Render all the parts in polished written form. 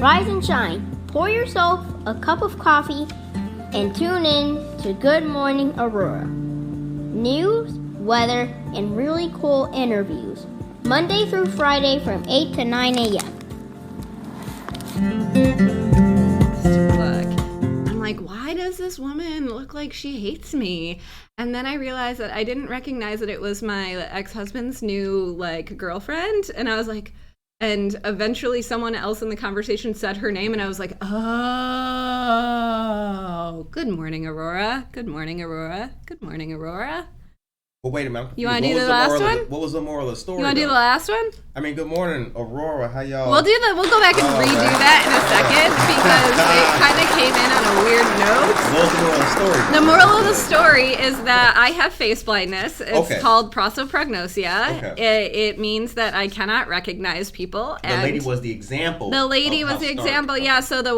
Rise and shine. Pour yourself a cup of coffee and tune in to Good Morning Aurora. News, weather, and really cool interviews. Monday through Friday from 8 to 9 a.m. Look, I'm like, why does this woman look like she hates me? And then I realized that I didn't recognize that it was my ex-husband's new, girlfriend. And I was like, and eventually someone else in the conversation said her name, and I was like, oh, good morning, Aurora. Good morning, Aurora. Good morning, Aurora. Well, wait a minute. You want to do the last one? What was the moral of the story? You want to do the last one? I mean, good morning, Aurora. How y'all? We'll go back and redo that in a second because it kind of came in on a weird note. What was the moral of the story? The moral of the story is that I have face blindness. It's called prosopagnosia. Okay. It means that I cannot recognize people. The lady was the example. The lady was the example. Yeah. So the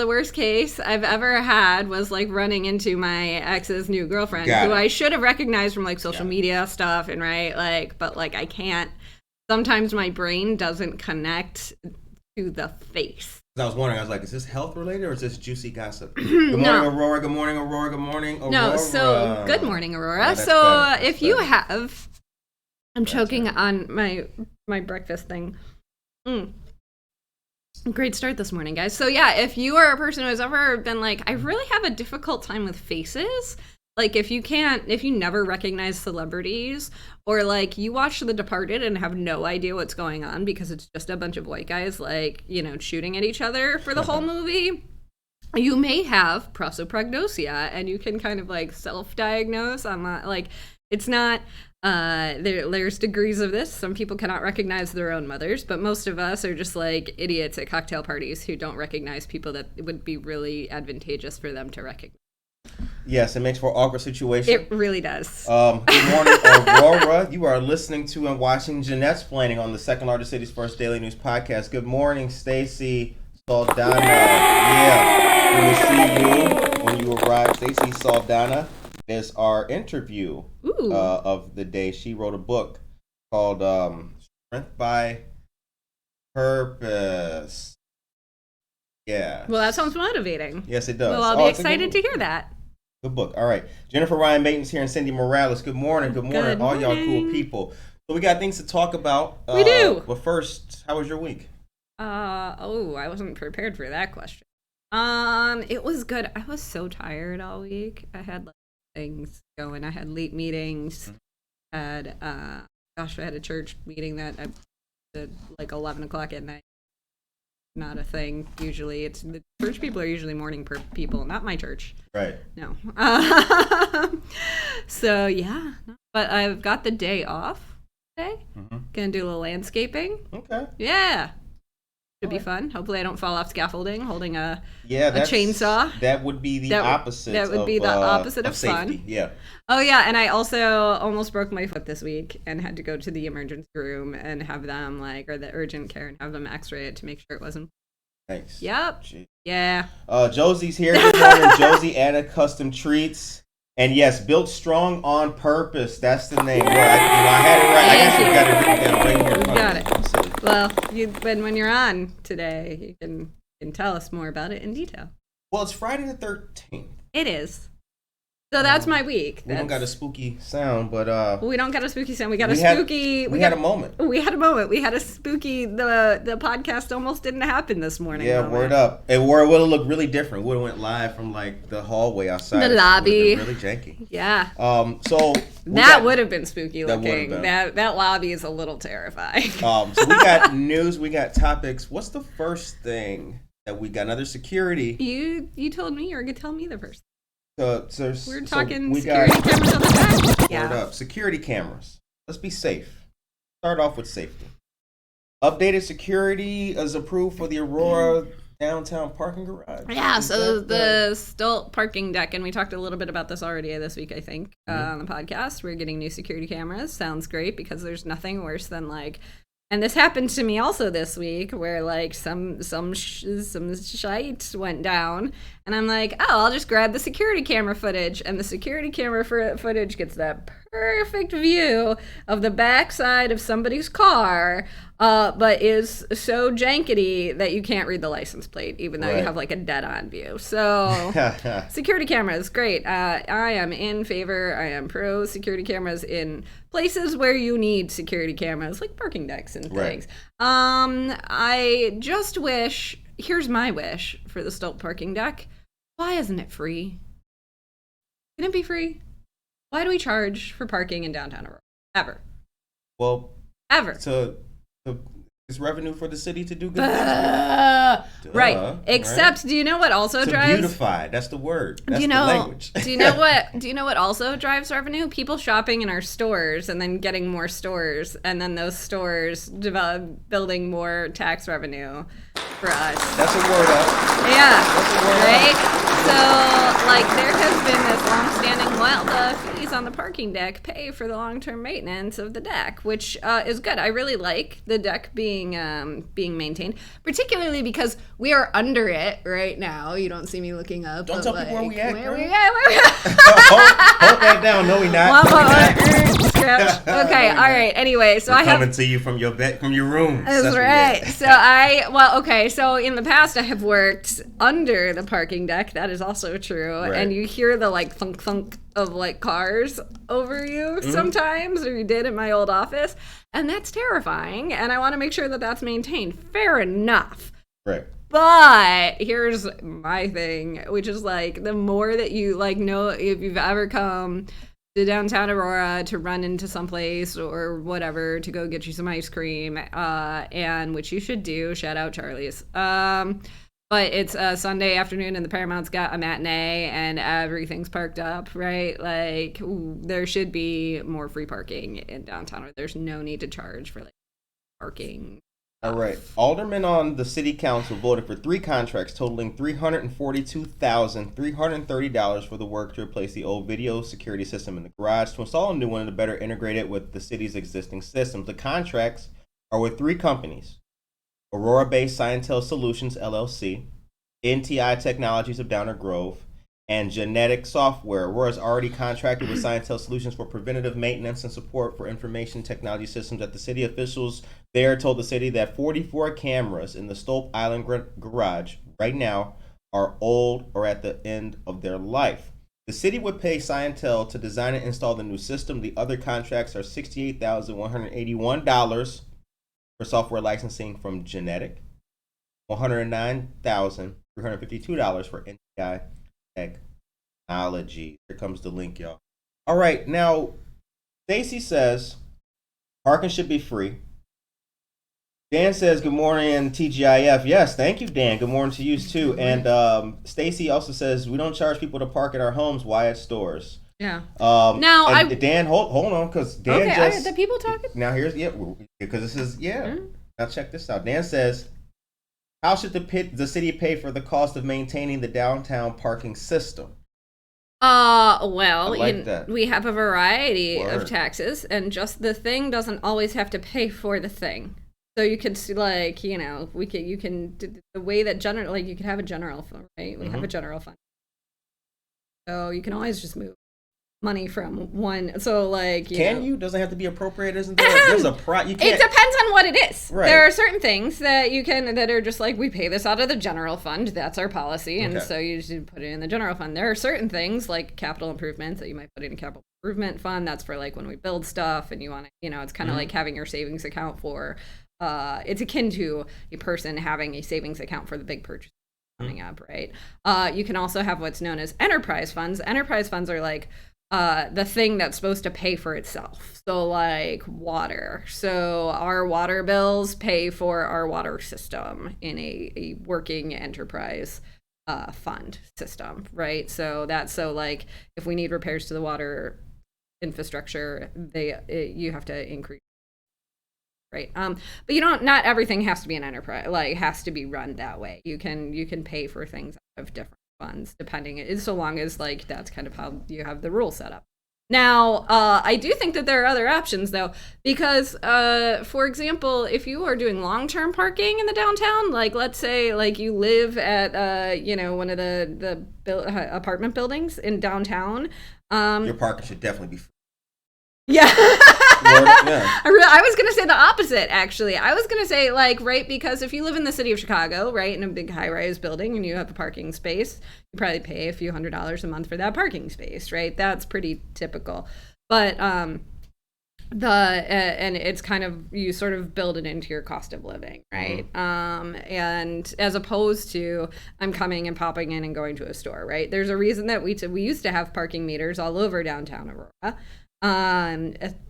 worst case I've ever had was running into my ex's new girlfriend, who I should have recognized from social media stuff and but I can't. Sometimes my brain doesn't connect to the face. I was wondering, is this health related or is this juicy gossip? Good morning, Aurora. Good morning, Aurora. Good morning, Aurora. No, so good morning, Aurora. If you have, I'm choking on my breakfast thing. Great start this morning, guys. So yeah, if you are a person who has ever been I really have a difficult time with faces. If you never recognize celebrities, or you watch The Departed and have no idea what's going on because it's just a bunch of white guys shooting at each other for the whole movie, you may have prosopagnosia, and you can kind of self-diagnose on that. It's not there's degrees of this. Some people cannot recognize their own mothers, but most of us are just idiots at cocktail parties who don't recognize people that it would be really advantageous for them to recognize. Yes, it makes for an awkward situation. It really does. Good morning, Aurora. You are listening to and watching Jeanette's Planning on the second largest city's first daily news podcast. Good morning, Stacy Saldana. Yeah, we will see you when you arrive. Stacy Saldana is our interview of the day. She wrote a book called Strength by Purpose. Yeah. Well, that sounds motivating. Yes, it does. Well, I'll be excited to hear that. Good book. All right. Jennifer Ryan Baton's here and Cindy Morales. Good morning. Good morning. All y'all cool people. So we got things to talk about. We do. But first, how was your week? I wasn't prepared for that question. It was good. I was so tired all week. I had things going. I had late meetings. I had I had a church meeting that I did 11 o'clock at night. Not a thing usually. It's the church people are usually morning people, not my church. Right. No. So yeah, but I've got the day off today. Gonna do a little landscaping. Okay. Yeah. Should be fun. Hopefully I don't fall off scaffolding holding a chainsaw. That would be the opposite. That would be the opposite of safety. Fun. Yeah. Oh yeah, and I also almost broke my foot this week and had to go to the emergency room and have them or the urgent care and have them x-ray it to make sure it wasn't. Thanks. Yep. Jeez. Yeah. Josie's here. Good morning, Josie. Anna Custom Treats. And yes, built strong on purpose. That's the name. Well, I had it right. I guess you got it written down right here. You got it. Well, when you're on today, you can tell us more about it in detail. Well, it's Friday the 13th. It is. So that's my week. We don't got a spooky sound, but we don't got a spooky sound. We got we a had- spooky. we had a moment. We had a moment. We had a spooky. The podcast almost didn't happen this morning. Yeah, moment. word up. It would have looked really different. Would have went live from like the hallway outside. The It lobby. would've been really janky. Yeah. So That would have been spooky That would've looking. been. That lobby is a little terrifying. So we got news. We got topics. What's the first thing that we got? Another security. You told me you were gonna tell me the first. We're talking we security got, cameras on the back. Word Yeah. up. Security cameras. Let's be safe. Start off with safety. Updated security is approved for the Aurora downtown parking garage. Yeah, Is so that the stilt parking deck, and we talked a little bit about this already this week, I think, Mm-hmm. on the podcast. We're getting new security cameras. Sounds great because there's nothing worse than like, and this happened to me also this week, where like some shite went down, and I'm like, oh, I'll just grab the security camera footage, and the security camera footage gets that perfect view of the backside of somebody's car, but is so jankety that you can't read the license plate, even though you Right. have like a dead-on view. So security cameras, great. I am in favor. I am pro security cameras in places where you need security cameras, like parking decks and Right. things. I just wish. Here's my wish for the stilt parking deck. Why isn't it free? Can it be free? Why do we charge for parking in downtown Aurora? Well, Ever. to it's revenue for the city to do good things. Right. Duh, Except, do you know what also To drives? beautify. That's the word. That's Do you know? the language. Do you know what also drives revenue? People shopping in our stores and then getting more stores, and then those stores building more tax revenue for us. That's a word up. Yeah. That's a word Right. So, like, there has been this long-standing, well, the fees on the parking deck pay for the long-term maintenance of the deck, which is good. I really like the deck being maintained, particularly because we are under it right now. You don't see me looking up. Don't but, tell people where we at, Where girl. we at? Where we at? hold that down. No, we not. Scratch. Okay, all right. Anyway, so We're I have. coming to you from your bed, from your room. That's right. So in the past I have worked under the parking deck. That is also true. Right. And you hear the like thunk thunk of like cars over you sometimes, or you did at my old office, and that's terrifying. And I want to make sure that that's maintained. Fair enough. Right. But here's my thing, which is like the more that you like know, if you've ever come to downtown Aurora to run into someplace or whatever to go get you some ice cream, and which you should do. Shout out Charlie's. But it's a Sunday afternoon and the Paramount's got a matinee and everything's parked up, right? Like there should be more free parking in downtown, or there's no need to charge for like parking. All right. Aldermen on the city council voted for 3 contracts totaling $342,330 for the work to replace the old video security system in the garage, to install a new one and to better integrate it with the city's existing systems. The contracts are with 3 companies: Aurora-based Scientel Solutions, LLC, NTI Technologies of Downer Grove, and Genetic Software. Aurora has already contracted with Scientel Solutions for preventative maintenance and support for information technology systems at the city. Officials there told the city that 44 cameras in the Stope Island garage right now are old or at the end of their life. The city would pay Scientel to design and install the new system. The other contracts are $68,181 for software licensing from Genetic, $109,352 for NTI Technology. Here comes the link, y'all. All right, now Stacy says parking should be free. Dan says good morning, TGIF. Yes, thank you, Dan. Good morning to you too. And Stacy also says we don't charge people to park at our homes. Why at stores? Yeah. Now Dan, hold on, because Dan Okay, the people talking. now here's because this is Now check this out. Dan says, how should the city pay for the cost of maintaining the downtown parking system? Well, I like that. we have a variety Word. of taxes, and just the thing doesn't always have to pay for the thing. So you could see, like, you can the way that you could have a general fund, right? We have a general fund. So you can always just move money from one. So like, Can you? Doesn't have to be appropriated, isn't there? There's a you can't. It depends on what it is. Right. There are certain things that you can that are just like, we pay this out of the general fund. That's our policy, and so you just put it in the general fund. There are certain things like capital improvements that you might put in a capital improvement fund. That's for like when we build stuff, and you want to, it's kind of like having your savings account for. It's akin to a person having a savings account for the big purchase coming up, right? You can also have what's known as enterprise funds. Enterprise funds are like the thing that's supposed to pay for itself. So like water. So our water bills pay for our water system in a working enterprise fund system, right? So that's like if we need repairs to the water infrastructure, you have to increase. Right. But not everything has to be an enterprise, like has to be run that way. You can pay for things out of different funds depending, so long as like that's kind of how you have the rule set up. Now, I do think that there are other options though, because for example, if you are doing long-term parking in the downtown, like let's say like you live at one of the apartment buildings in downtown, your parking should definitely be free. Yeah. Yeah. I was going to say the opposite, actually. I was going to say, like, right, because if you live in the city of Chicago, right, in a big high-rise building and you have a parking space, you probably pay a few $100s a month for that parking space, right? That's pretty typical. But and it's kind of, you sort of build it into your cost of living, right? And as opposed to I'm coming and popping in and going to a store, right? There's a reason that we used to have parking meters all over downtown Aurora.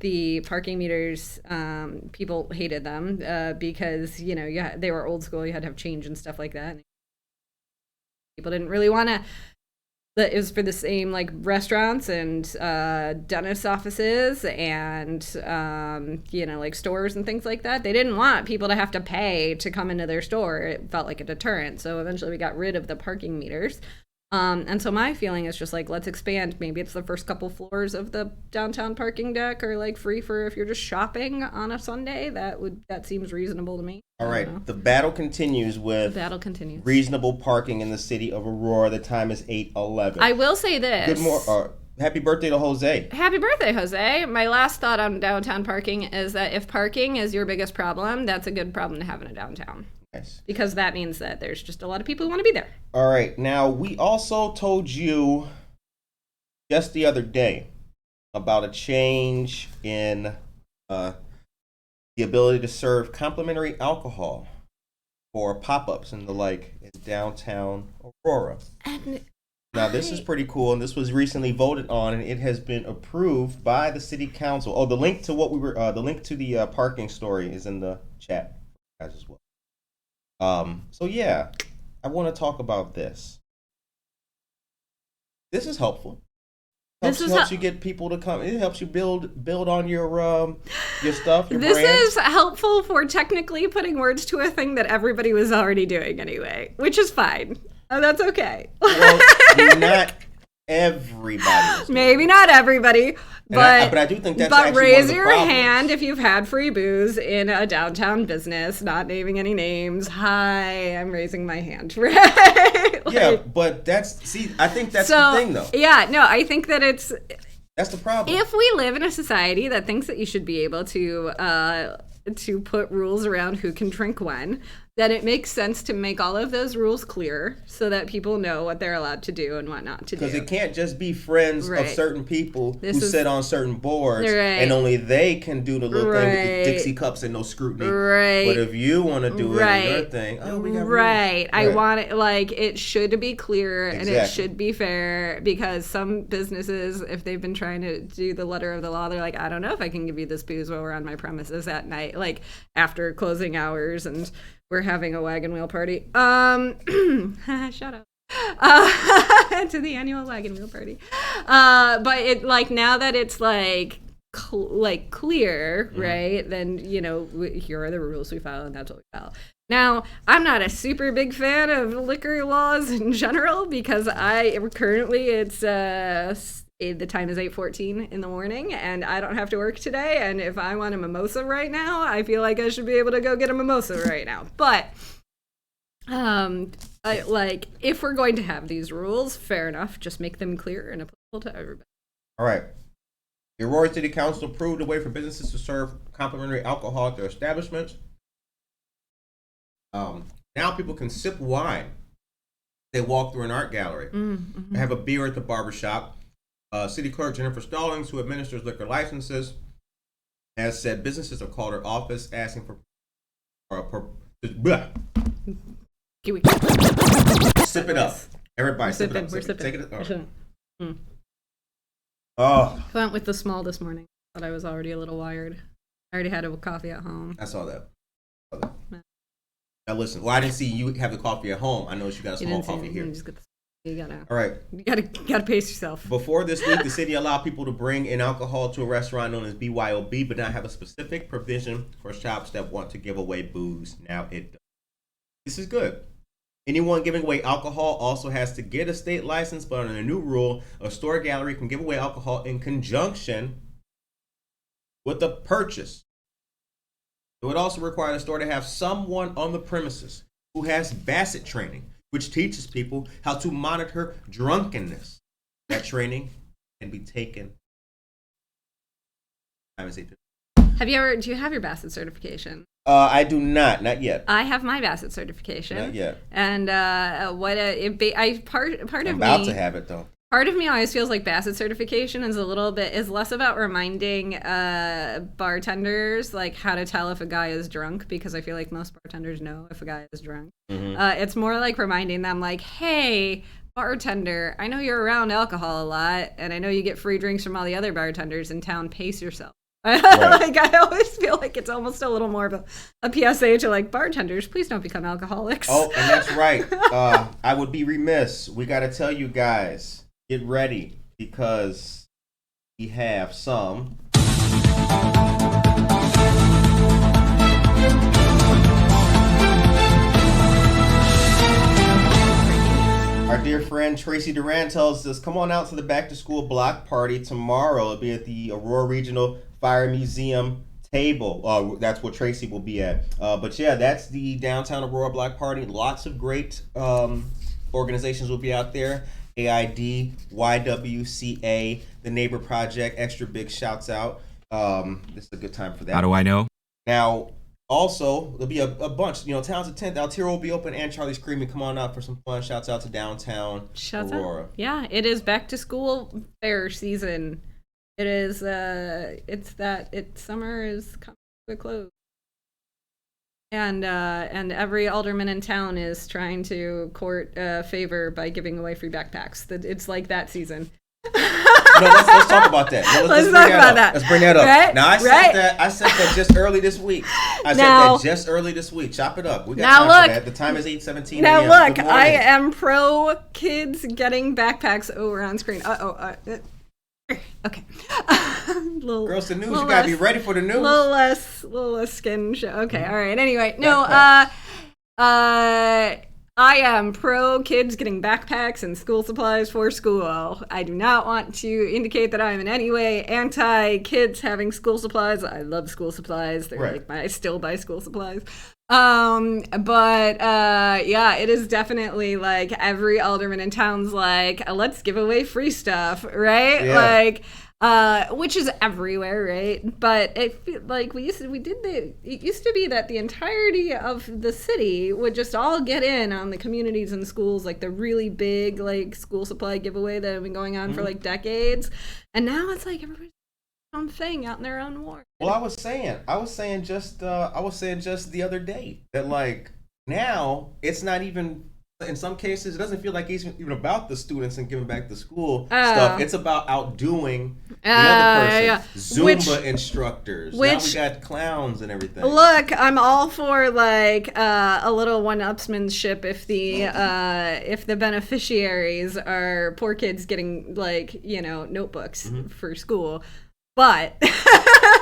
The parking meters, people hated them because they were old school. You had to have change and stuff like that. People didn't really want to. It was for the same like restaurants and dentist offices and like stores and things like that. They didn't want people to have to pay to come into their store. It felt like a deterrent. So eventually we got rid of the parking meters. And so my feeling is just like, let's expand. Maybe it's the first couple floors of the downtown parking deck are like free for if you're just shopping on a Sunday. That seems reasonable to me. All right. The battle continues with reasonable parking in the city of Aurora. The time is 8:11. I will say this. Happy birthday to Jose. Happy birthday, Jose. My last thought on downtown parking is that if parking is your biggest problem, that's a good problem to have in a downtown. Nice. Because that means that there's just a lot of people who want to be there. All right. Now, we also told you just the other day about a change in the ability to serve complimentary alcohol for pop-ups and the like in downtown Aurora. Now, this is pretty cool, and this was recently voted on, and it has been approved by the city council. Oh, the link to the link to the parking story is in the chat, guys, as well. So yeah, I want to talk about this. This is helpful. Helps you get people to come. It helps you build on your stuff. Your this brand. Is helpful for technically putting words to a thing that everybody was already doing anyway, which is fine. That's okay. Well, not everybody. Maybe not everybody, but I do think that's but actually raise one of the your problems. hand if you've had free booze in a downtown business. Not naming any names. Hi, I'm raising my hand. Right? Yeah, but I think that's the thing, though. Yeah, no, I think that that's the problem. If we live in a society that thinks that you should be able to put rules around who can drink when, then it makes sense to make all of those rules clear so that people know what they're allowed to do and what not to do. Because it can't just be friends of certain people who sit on certain boards and only they can do the little thing with the Dixie cups and no scrutiny. Right. But if you want to do it in your thing, we got rules. I want it, like, it should be clear and it should be fair, because some businesses, if they've been trying to do the letter of the law, they're like, I don't know if I can give you this booze while we're on my premises at night, like after closing hours and we're having a wagon wheel party. Shut up. To the annual wagon wheel party. But it, like, now that it's like clear, right? Then, here are the rules we follow, and that's what we follow. Now, I'm not a super big fan of liquor laws in general, because the time is 8:14 in the morning, and I don't have to work today. And if I want a mimosa right now, I feel like I should be able to go get a mimosa right now. But, if we're going to have these rules, fair enough, just make them clear and applicable to everybody. All right. The Aurora City Council approved a way for businesses to serve complimentary alcohol at their establishments. Now people can sip wine. They walk through an art gallery. Mm-hmm. Have a beer at the barbershop. City Clerk Jennifer Stallings, who administers liquor licenses, has said businesses have called her office asking for sip it up. Everybody, sip it up. We're sipping. Take it. We're sipping. Oh, I went with the small this morning. Thought I was already a little wired. I already had a coffee at home. I saw that. Now listen. Well, I didn't see you have the coffee at home. I know you got a small coffee here. All right. You gotta pace yourself. Before this week, the city allowed people to bring in alcohol to a restaurant known as BYOB, but not have a specific provision for shops that want to give away booze. Now it does. This is good. Anyone giving away alcohol also has to get a state license, but under the new rule, a store gallery can give away alcohol in conjunction with a purchase. It would also require the store to have someone on the premises who has Bassett training, which teaches people how to monitor drunkenness. That training can be taken. Do you have your Bassett certification? I do not yet. I have my Bassett certification. Not yet. And part of me, I'm about to have it though. Part of me always feels like Bassett certification is less about reminding bartenders like how to tell if a guy is drunk, because I feel like most bartenders know if a guy is drunk. Mm-hmm. It's more like reminding them like, hey, bartender, I know you're around alcohol a lot, and I know you get free drinks from all the other bartenders in town. Pace yourself. Right. Like I always feel like it's almost a little more of a PSA to like bartenders, please don't become alcoholics. Oh, and that's right. I would be remiss. We got to tell you guys, get ready, because we have some Our dear friend Tracy Duran tells us, come on out to the back to school block party tomorrow. It'll be at the Aurora Regional Fire Museum table. That's where Tracy will be at. But yeah, that's the downtown Aurora block party. Lots of great organizations will be out there. AID, YWCA, the Neighbor Project, extra big shouts out. This is a good time for that. How do I know? Now, also, there'll be a bunch. Towns of 10th, Altero will be open, and Charlie's Creamy. Come on out for some fun. Shouts out to downtown Aurora. Yeah, it is back to school fair season. It is. Summer is coming to a close, and every alderman in town is trying to court favor by giving away free backpacks. It's like that season. Let's talk about that. Let's talk about that. Let's bring that up. Right? Now, I said that just early this week. Chop it up. We got time for that. The time is 8:17 Now a.m. look, I am pro kids getting backpacks over on screen. Okay. Girls, the news. You gotta be ready for the news. Little less skin show. Okay, all right. Anyway, no. I am pro kids getting backpacks and school supplies for school. I do not want to indicate that I am in any way anti kids having school supplies. I love school supplies. They're right. I still buy school supplies. Yeah, it is definitely like every alderman in town's like, let's give away free stuff, right? Yeah. Like, which is everywhere, right? But it used to be that the entirety of the city would just all get in on the communities and schools, like the really big like school supply giveaway that have been going on for like decades, and now it's like everybody's own thing out in their own ward. Well, I was saying just the other day that like now it's not even. In some cases, it doesn't feel like it's even about the students and giving back to school stuff. It's about outdoing the other person. Yeah. Zumba instructors. Now we got clowns and everything. Look, I'm all for like a little one-upsmanship if the beneficiaries are poor kids getting like notebooks for school. But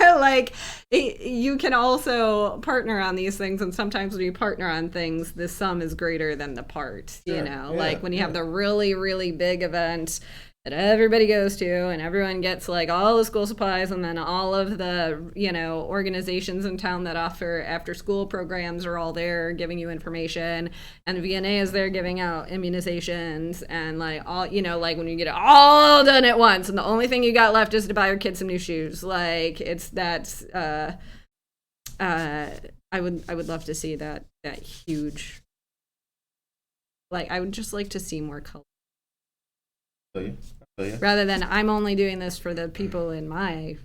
like you can also partner on these things, and sometimes when you partner on things, the sum is greater than the part. Like when you have the really, really big event that everybody goes to, and everyone gets like all the school supplies, and then all of the, you know, organizations in town that offer after school programs are all there giving you information, and VNA is there giving out immunizations, and like all, you know, like when you get it all done at once and the only thing you got left is to buy your kids some new shoes. Like it's I would love to see that huge, like I would just like to see more color. Rather than I'm only doing this for the people in my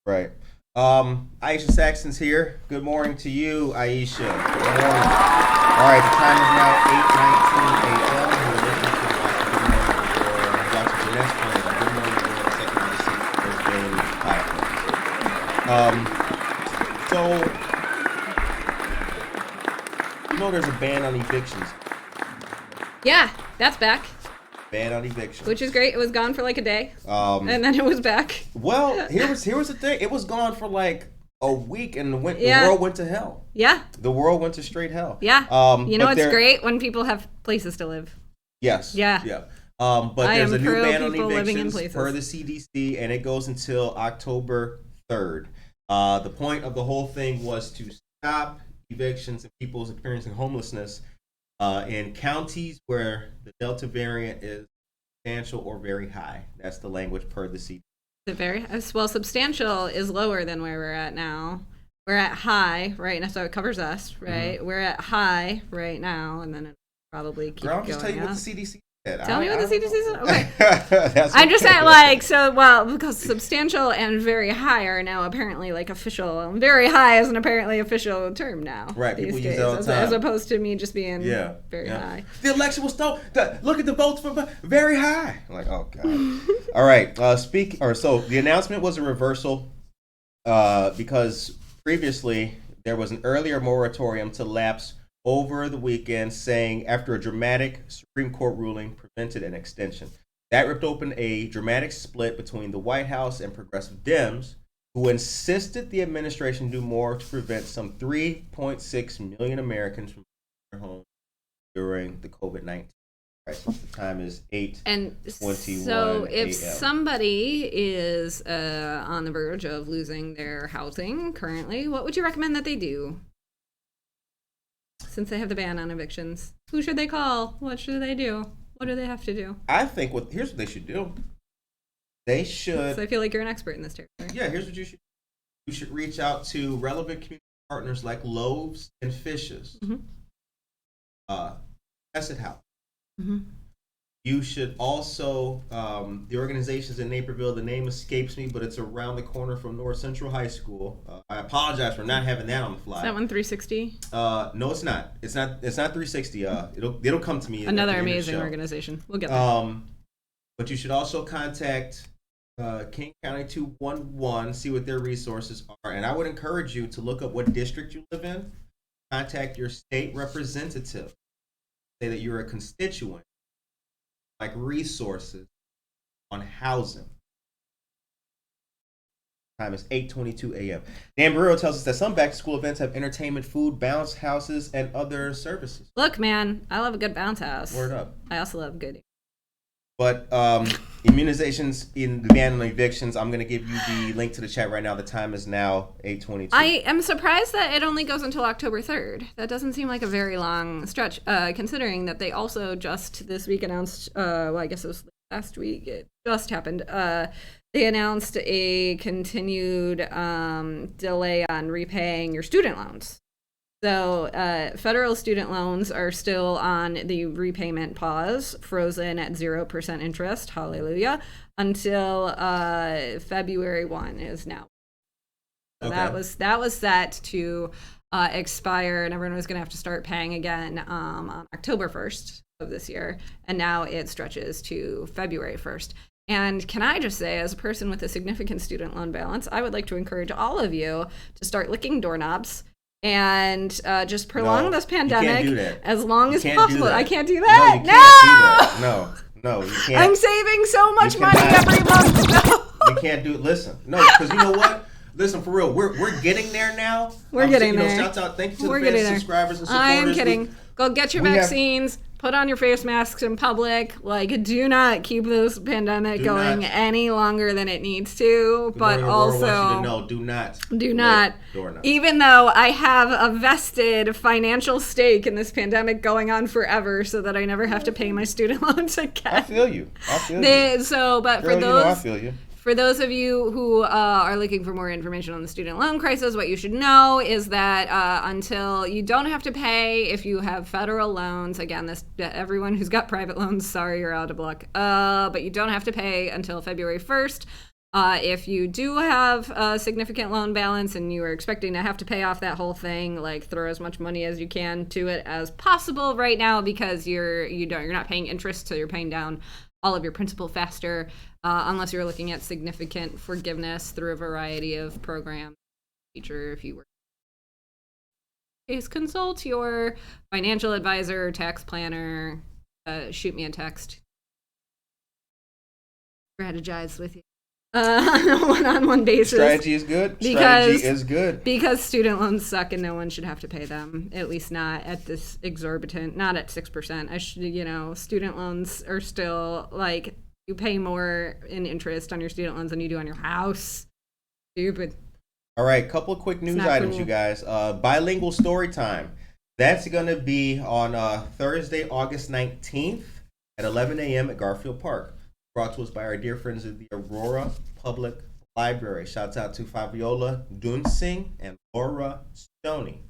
right. Aisha Saxon's here. Good morning to you, Aisha. Good morning. All right, the time is now 8:19 a.m. You're listening to watching Jeanette's Plan. Good morning, Aurora, second on the First Daily podcast. So, you know, there's a ban on evictions. Yeah, that's back. Ban on evictions, which is great. It was gone for like a day, and then it was back. Well, here was the thing. It was gone for like a week, and the world went to hell. Yeah, the world went to straight hell. Yeah. You know what's great? When people have places to live. Yes. Yeah. Yeah. But there's a new ban on evictions per the CDC, and it goes until October 3rd. The point of the whole thing was to stop evictions and people's experiencing homelessness in counties where the Delta variant is substantial or very high. That's the language per the CDC. Substantial is lower than where we're at now. We're at high right now, so it covers us, right? Mm-hmm. We're at high right now, and then it probably keep going up. I'll just tell you what the CDC said. Tell me what the CDC said? Okay. I'm just saying, like, because substantial and very high are now apparently, like, official. Very high is an apparently official term now. Right, people use it all the time. As opposed to me just being very high. The election was look at the votes for very high. I'm like, oh, God. All right, so the announcement was a reversal because previously there was an earlier moratorium to lapse over the weekend, saying after a dramatic Supreme Court ruling prevented an extension. That ripped open a dramatic split between the White House and progressive Dems, who insisted the administration do more to prevent some 3.6 million Americans from their homes during the COVID-19 crisis. The time is 8:21 So if somebody is on the verge of losing their housing currently, what would you recommend that they do? Since they have the ban on evictions, who should they call? What should they do? What do they have to do? I think here's what they should do. They should. So I feel like you're an expert in this territory. Yeah, here's what you should do. You should reach out to relevant community partners like Loaves and Fishes. Mm-hmm. Tested House. Mm-hmm. You should also, the organizations in Naperville, the name escapes me, but it's around the corner from North Central High School. I apologize for not having that on the fly. Is that one 360? No, it's not. It's not 360. It'll come to me. Another amazing organization. We'll get there. But you should also contact King County 211, see what their resources are. And I would encourage you to look up what district you live in. Contact your state representative. Say that you're a constituent. Like resources on housing. Time is 8:22 a.m. Dan Barreiro tells us that some back-to-school events have entertainment, food, bounce houses, and other services. Look, man, I love a good bounce house. Word up. I also love good. But immunizations in the ban on evictions, I'm going to give you the link to the chat right now. The time is now 8:22. I am surprised that it only goes until October 3rd. That doesn't seem like a very long stretch, considering that they also just this week announced, I guess it was last week, it just happened. They announced a continued delay on repaying your student loans. So federal student loans are still on the repayment pause, frozen at 0% interest, hallelujah, until February 1 is now. So okay. that was set to expire, and everyone was going to have to start paying again on October 1st of this year, and now it stretches to February 1st. And can I just say, as a person with a significant student loan balance, I would like to encourage all of you to start licking doorknobs and just prolong this pandemic as long as possible. I can't do that. No, you can't. I'm saving so much money every month. No. You can't do it. Listen, no, because you know what? Listen, for real, we're getting there now. We're getting there. Shouts out, thank you to the fans, subscribers, and supporters. I'm kidding. Go get your vaccines. put on your face masks in public. Like, do not keep this pandemic going any longer than it needs to. Good but morning, also, Aurora wants you to know, do not. Even though I have a vested financial stake in this pandemic going on forever, so that I never have to pay my student loans again. I feel you. So, but Girl, for those, I feel you. For those of you who are looking for more information on the student loan crisis, what you should know is that until you don't have to pay if you have federal loans, again, everyone who's got private loans, sorry, you're out of luck, but you don't have to pay until February 1st. If you do have a significant loan balance and you are expecting to have to pay off that whole thing, like throw as much money as you can to it as possible right now, because you're not paying interest, so you're paying down all of your principal faster, unless you're looking at significant forgiveness through a variety of programs. Teacher, if you were, please consult your financial advisor, tax planner. Shoot me a text. Strategize with you on a one-on-one basis. Strategy is good. Because student loans suck and no one should have to pay them. At least not at this exorbitant, not at 6%. Student loans are still like, you pay more in interest on your student loans than you do on your house. Stupid. All right, couple of quick news items, cool. You guys. Bilingual story time. That's going to be on Thursday, August 19th at 11 a.m. at Garfield Park. Brought to us by our dear friends at the Aurora Public Library. Shouts out to Fabiola Dunsing and Laura Stoney.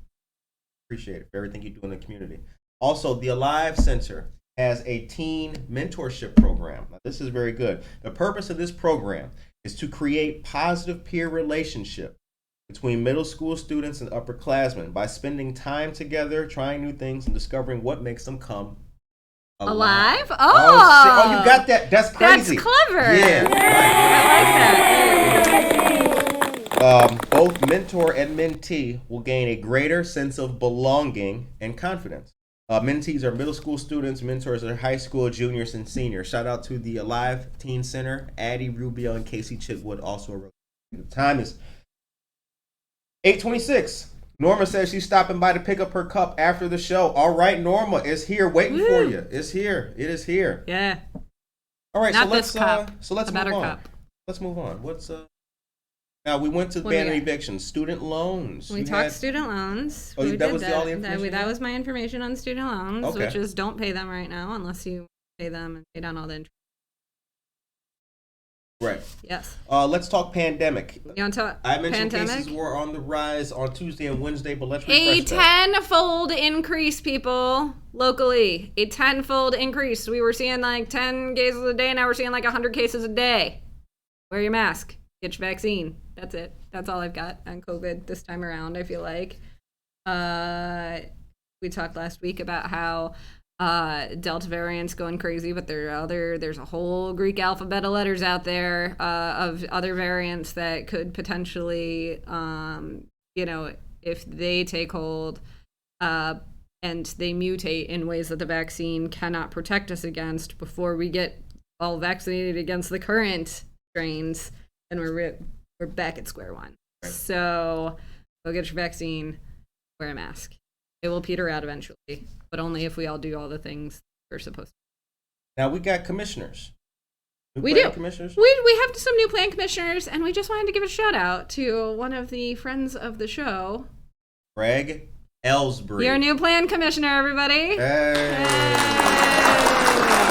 Appreciate it for everything you do in the community. Also, the Alive Center has a teen mentorship program. Now, this is very good. The purpose of this program is to create positive peer relationship between middle school students and upperclassmen by spending time together, trying new things, and discovering what makes them come alive? Oh, you got that? That's crazy. That's clever. Yeah. I like that. Both mentor and mentee will gain a greater sense of belonging and confidence. Mentees are middle school students. Mentors are high school juniors and seniors. Shout out to the Alive Teen Center. Addie Rubio and Casey Chitwood also wrote. The time is 8:26. Norma says she's stopping by to pick up her cup after the show. All right, Norma, it's here waiting for you. It's here. It is here. Yeah. All right, Not so let's this cup. Let's a move better on. Cup. Let's move on. Now we went to ban and evictions, student loans. We talked student loans. Oh, that was all the information? That was my information on student loans, okay. Which is don't pay them right now unless you pay them and pay down all the interest. Right. Yes. Let's talk pandemic. You want to talk I mentioned pandemic? cases were on the rise on Tuesday and Wednesday, but let's refresh a tenfold increase, people, locally. A tenfold increase. We were seeing like 10 cases a day, now we're seeing like 100 cases a day. Wear your mask. Get your vaccine. That's it. That's all I've got on COVID this time around, I feel like. We talked last week about how Delta variant's going crazy, but there's a whole Greek alphabet of letters out there of other variants that could potentially, if they take hold and they mutate in ways that the vaccine cannot protect us against before we get all vaccinated against the current strains, then we're back at square one. Right. So go get your vaccine, wear a mask. It will peter out eventually, but only if we all do all the things we're supposed to. Now we got commissioners. We do. Commissioners? We have some new plan commissioners, and we just wanted to give a shout out to one of the friends of the show, Greg Ellsbury. Your new plan commissioner, everybody. Hey.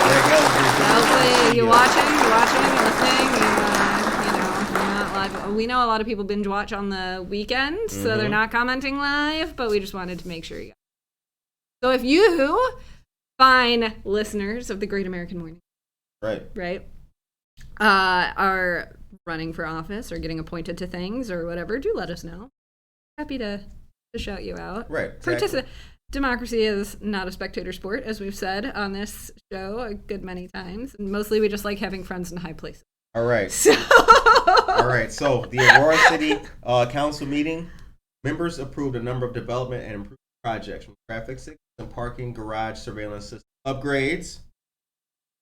Greg Ellsbury, you watching? You listening? We know a lot of people binge watch on the weekends, so they're not commenting live, but we just wanted to make sure you got it. So if you, fine listeners of the Great American Morning, right, are running for office or getting appointed to things or whatever, do let us know. Happy to shout you out. Right. Exactly. Democracy is not a spectator sport, as we've said on this show a good many times. And mostly we just like having friends in high places. All right. So the Aurora City Council meeting, members approved a number of development and improvement projects from traffic signals and parking, garage surveillance system upgrades,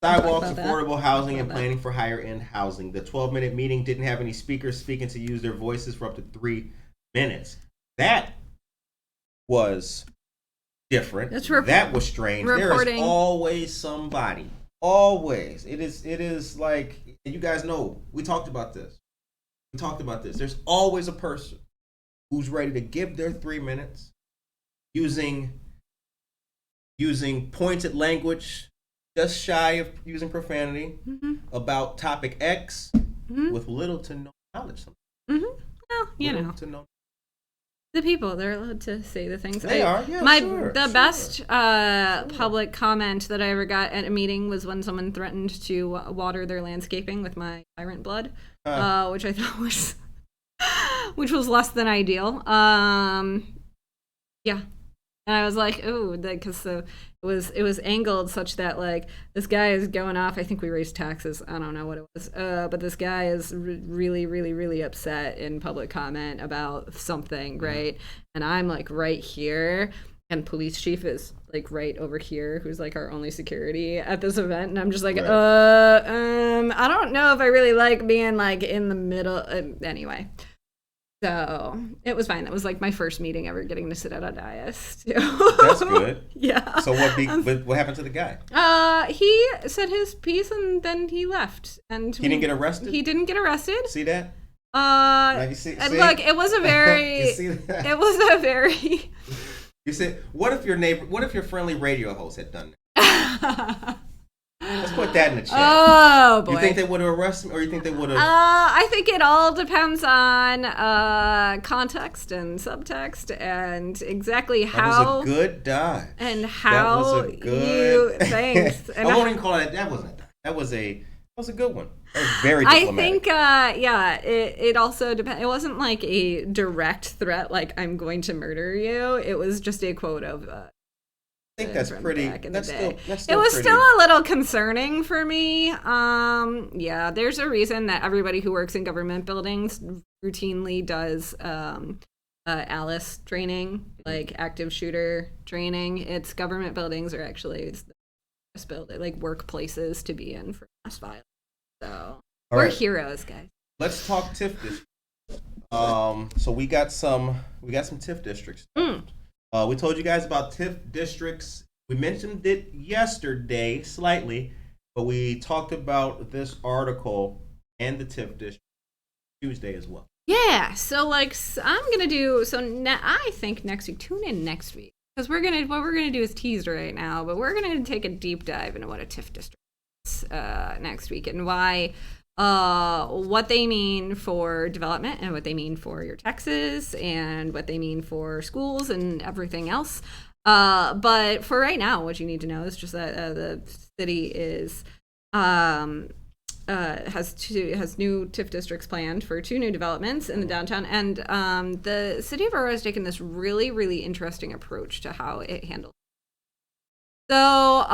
sidewalks, affordable housing, and planning for higher-end housing. The 12-minute meeting didn't have any speakers speaking to use their voices for up to 3 minutes. That was different. It's that was strange. There is always somebody. Always. It is like, and you guys know, we talked about this. There's always a person who's ready to give their 3 minutes using pointed language, just shy of using profanity, about topic X with little to no knowledge. Well, you know. To no. The people, they're allowed to say the things. They are, yeah, The best public comment that I ever got at a meeting was when someone threatened to water their landscaping with my tyrant blood, which I thought which was less than ideal. Yeah. And I was like, ooh, because it was angled such that, like, this guy is going off. I think we raised taxes. I don't know what it was. But this guy is really, really, really upset in public comment about something, right? And I'm, like, right here. And police chief is, like, right over here, who's, like, our only security at this event. And I'm just like, I don't know if I really like being, like, in the middle. Anyway. So it was fine. That was like my first meeting ever getting to sit at a dais. Too. That's good. Yeah. So what happened to the guy? He said his piece and then he left. And he didn't get arrested? He didn't get arrested. See that? And see? look, it was a very. You see that? It was a very. You said, what if your friendly radio host had done that? Let's put that in the chat. Oh, boy. You think they would have arrested him, or you think they would have... I think it all depends on context and subtext and exactly how... That was a good dive. And how that was a good... Thanks. And I won't even call it... That wasn't a dive. That was a good one. That was very diplomatic. I think, it also depends. It wasn't like a direct threat, like, I'm going to murder you. It was just a quote of... I think that's pretty. That's still it was pretty. Still a little concerning for me. Yeah, there's a reason that everybody who works in government buildings routinely does ALICE training, like active shooter training. It's government buildings are actually the best built, like workplaces to be in for mass violence. So we're heroes, guys. Let's talk TIF districts. So we got some TIF districts. We told you guys about TIF districts. We mentioned it yesterday slightly, but we talked about this article and the TIF district Tuesday as well. Yeah, so I'm gonna do. I think next week. Tune in next week because what we're gonna do is tease right now, but we're gonna take a deep dive into what a TIF district is next week and why. What they mean for development and what they mean for your taxes and what they mean for schools and everything else. But for right now, what you need to know is just that the city is has new TIF districts planned for 2 new developments in the downtown, and the city of Aurora has taken this really, really interesting approach to how it handles. So,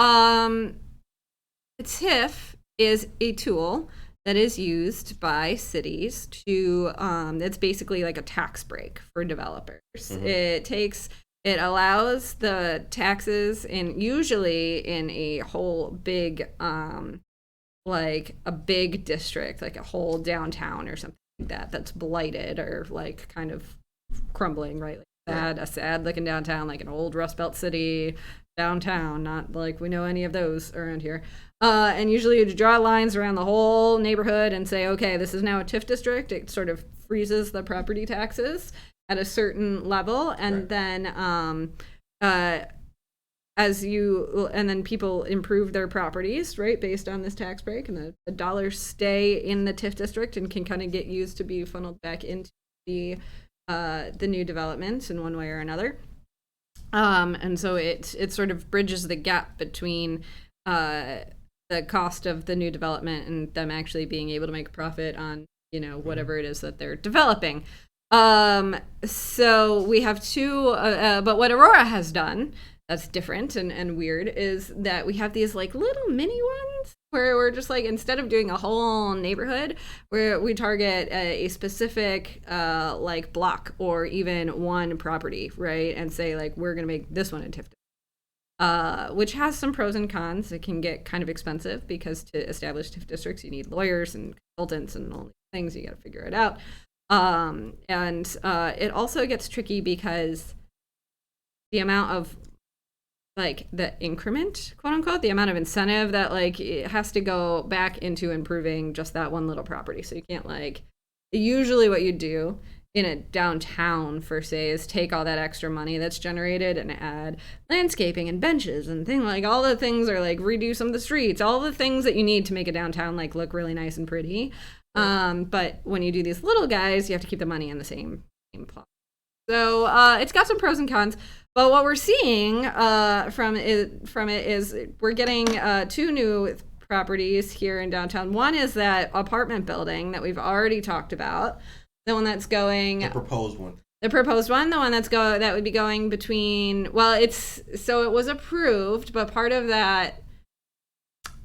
TIF is a tool that is used by cities to, it's basically like a tax break for developers. It allows the taxes usually in a whole big, like a big district, like a whole downtown or something like that, that's blighted or like kind of crumbling, right? Like a sad looking downtown, like an old Rust Belt city downtown, not like we know any of those around here. And usually you draw lines around the whole neighborhood and say, okay, this is now a TIF district. It sort of freezes the property taxes at a certain level. And then and then people improve their properties, right, based on this tax break. And the dollars stay in the TIF district and can kind of get used to be funneled back into the new developments in one way or another. And so it sort of bridges the gap between the cost of the new development and them actually being able to make a profit on, whatever it is that they're developing. So we have 2, but what Aurora has done that's different and weird is that we have these like little mini ones where we're just like, instead of doing a whole neighborhood, where we target a specific like block or even one property, right? And say like, we're going to make this one a TIF. Which has some pros and cons. It can get kind of expensive because to establish TIF districts, you need lawyers and consultants and all these things. You got to figure it out. And it also gets tricky because the amount of like the increment, quote unquote, the amount of incentive that like it has to go back into improving just that one little property. So you can't like, usually what you do in a downtown for say is take all that extra money that's generated and add landscaping and benches and things like all the things, or like redo some of the streets, all the things that you need to make a downtown like look really nice and pretty. But when you do these little guys, you have to keep the money in the same pot. So it's got some pros and cons. But what we're seeing from it is we're getting 2 new properties here in downtown. One is that apartment building that we've already talked about. The one that's going. The proposed one. The proposed one, the one that would be going between. Well, it was approved, but part of that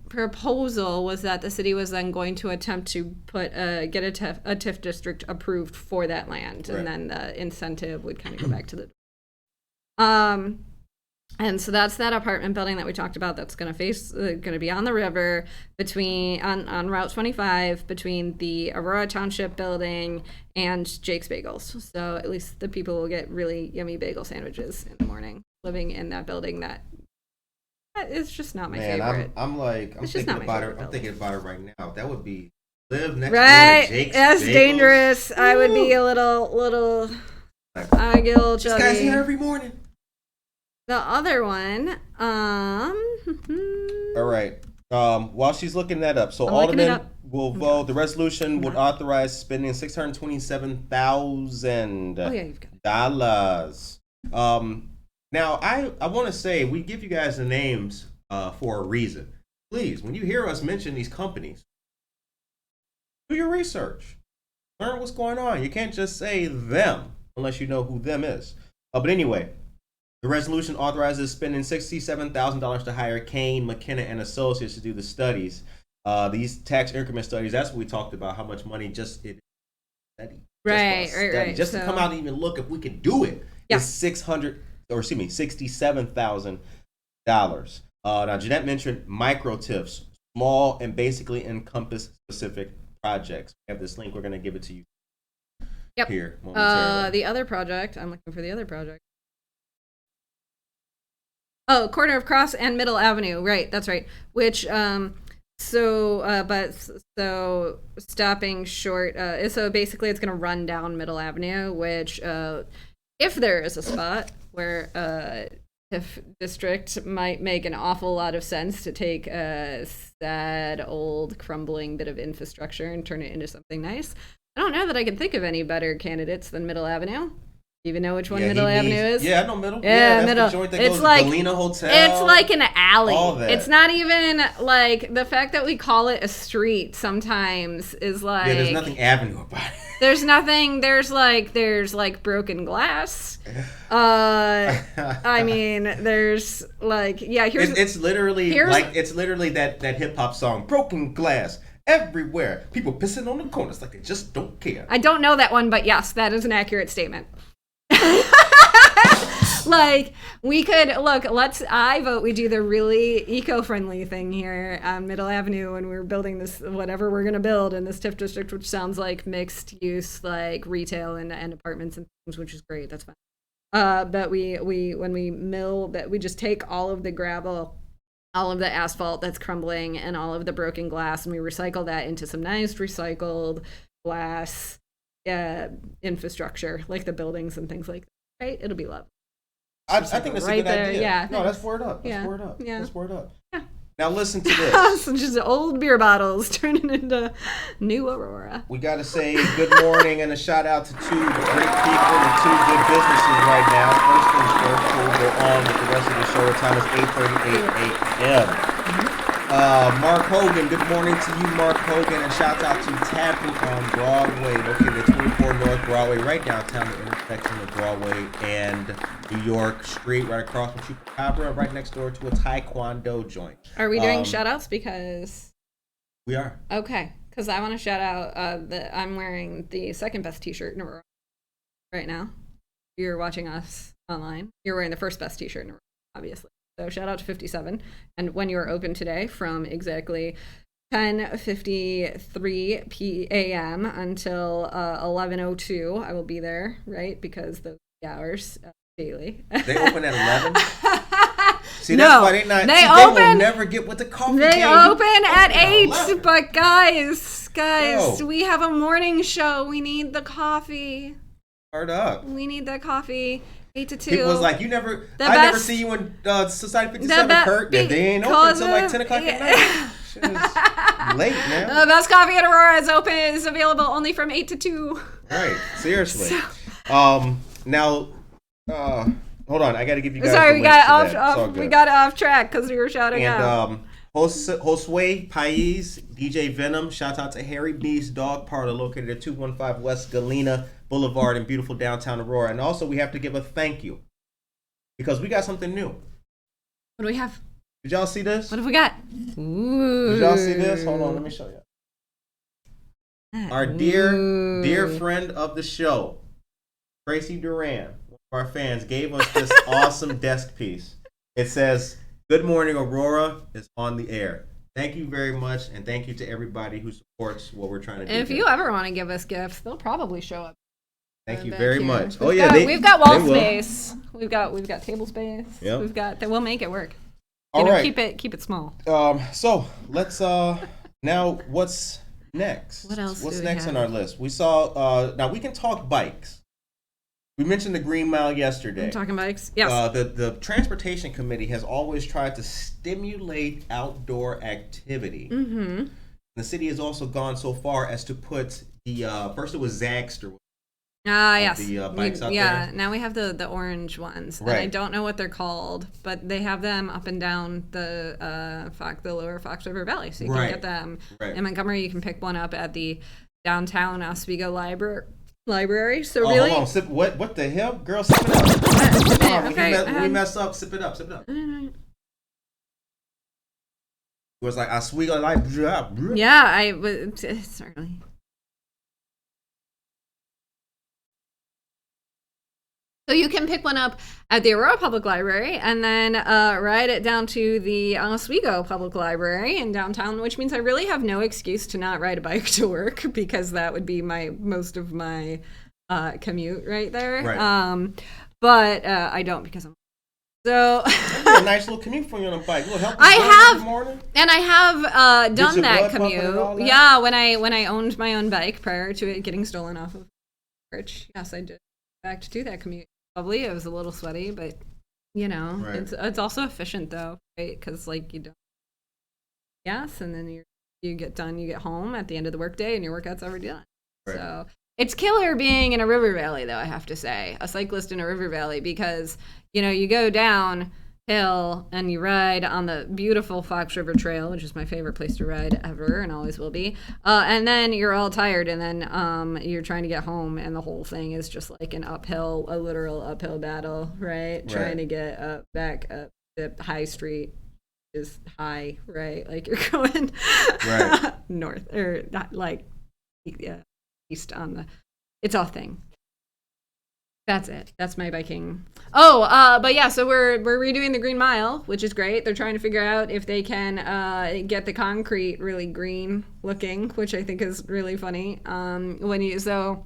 proposal was that the city was then going to attempt to get a TIF district approved for that land, right. And then the incentive would kind of go back to the. And so that's that apartment building that we talked about that's going to be on the river on Route 25 between the Aurora Township building and Jake's Bagels. So at least the people will get really yummy bagel sandwiches in the morning living in that building that is just not my favorite. I'm thinking about it. I'm thinking about it right now. That would be live next door to Jake's That's Bagels. Dangerous. Ooh. I would be a little I get a little chubby. This guy's here every morning. The other one, all right. While she's looking that up, so Alderman will vote. The resolution would authorize spending $627,000. Now, I want to say we give you guys the names for a reason. Please, when you hear us mention these companies, do your research. Learn what's going on. You can't just say them unless you know who them is. But anyway. The resolution authorizes spending $67,000 to hire Kane, McKenna, and Associates to do the studies. These tax increment studies, that's what we talked about, how much money just to come out and even look if we could do it. Yeah. It's $67,000. Now, Jeanette mentioned micro TIFs, small and basically encompass specific projects. We have this link. We're going to give it to you here momentarily. The other project, I'm looking for the other project. Oh, corner of Cross and Middle Avenue. Right, that's right. Which, stopping short. So basically it's going to run down Middle Avenue, which, if there is a spot where TIF district might make an awful lot of sense to take a sad, old, crumbling bit of infrastructure and turn it into something nice. I don't know that I can think of any better candidates than Middle Avenue. Even know which one Middle Avenue is? Yeah, I know Middle. Yeah, that's Middle. The joint that goes to Galena Hotel. It's like an alley. All that. It's not even like the fact that we call it a street sometimes is like. Yeah, there's nothing avenue about it. There's nothing. There's like broken glass. I mean, there's like It's literally that hip hop song, Broken Glass. Everywhere. People pissing on the corners like they just don't care. I don't know that one, but yes, that is an accurate statement. Like we could I vote we do the really eco-friendly thing here on Middle Avenue when we're building this whatever we're going to build in this TIF district, which sounds like mixed use, like retail and apartments and things, which is great. That's fine. But we when we mill that, we just take all of the gravel, all of the asphalt that's crumbling, and all of the broken glass, and we recycle that into some nice recycled glass infrastructure, like the buildings and things like that. Right? It'll be lovely. I think that's a good idea. Yeah. No, that's word up. Yeah. That's word up. Yeah. Now listen to this. So just old beer bottles turning into new Aurora. We got to say good morning and a shout out to 2 great people and 2 good businesses right now. First things first, we'll go on with the rest of the show. The time is 8:38 a.m. Mark Hogan, good morning to you, Mark Hogan, and shout out to Tapping on Broadway, located at 24 North Broadway, right downtown, the intersection of Broadway and New York Street, right across from Chupacabra, right next door to a Taekwondo joint. Are we doing shout outs? Because we are. Okay, because I want to shout out that I'm wearing the second best t-shirt in Aurora right now. You're watching us online. You're wearing the first best t-shirt in Aurora, obviously. So shout out to 57. And when you are open today from exactly 10:53 p.m. until 11:02, I will be there, right? Because those hours daily. They open at 11? See, that's why they not. They will never get with the coffee. They open at 8, but guys, we have a morning show. We need the coffee. Hard up. We need that coffee. 8 to 2. People was like, never see you in Society 57, Kurt. They ain't open until like 10 o'clock at night. Shit is late, man. The best coffee at Aurora is available only from 8 to 2. Right. Seriously. Now, hold on. I got to give you guys. Sorry, we got off track because we were shouting out. Josue Pais, DJ Venom, shout out to Harry B's Dog Parlor located at 215 West Galena Boulevard in beautiful downtown Aurora. And also we have to give a thank you because we got something new. What do we have? Did y'all see this? What have we got? Ooh. Did y'all see this? Hold on, let me show you. Our dear friend of the show, Tracy Duran, one of our fans, gave us this awesome desk piece. It says, "Good morning, Aurora is on the air." Thank you very much, and thank you to everybody who supports what we're trying to do. If you ever want to give us gifts, they'll probably show up. Thank you very much. We've got wall space. We've got table space. Yep. We'll make it work. All right. Keep it small. So let's now what's next? What else? What's next on our list? We saw now we can talk bikes. We mentioned the Green Mile yesterday. I'm talking bikes. Yes. The Transportation Committee has always tried to stimulate outdoor activity. Mm-hmm. The city has also gone so far as to put the first it was Zagster. Yes. The bikes out there. Yeah, now we have the orange ones. Right. And I don't know what they're called, but they have them up and down the lower Fox River Valley. So you can get them. Right. In Montgomery, you can pick one up at the downtown Oswego library. So really, hold on. What the hell, girl? Sip it up. When we mess up, sip it up. It was like Oswego library. Yeah, it's early. So you can pick one up at the Aurora Public Library and then ride it down to the Oswego Public Library in downtown, which means I really have no excuse to not ride a bike to work because that would be most of my commute right there. Right. But I don't because I'm so that'd be a nice little commute for you on a bike. Will help you in the morning. And I have done that commute. Yeah, when I owned my own bike prior to it getting stolen off of church. Yes, I did. In fact, to do that commute. Lovely. It was a little sweaty, but it's also efficient though, right? Because like you don't and then you get done, you get home at the end of the workday, and your workout's already done. Right. So it's killer being in a river valley, though. I have to say, a cyclist in a river valley, because you go downhill and you ride on the beautiful Fox River Trail, which is my favorite place to ride ever and always will be. And then you're all tired, and then you're trying to get home, and the whole thing is just like a literal uphill battle, right? Trying to get back up the high street is high, right? Like you're going north or not, like east on the. It's all thing. That's it. That's my biking. But yeah, so we're redoing the Green Mile, which is great. They're trying to figure out if they can get the concrete really green looking, which I think is really funny. So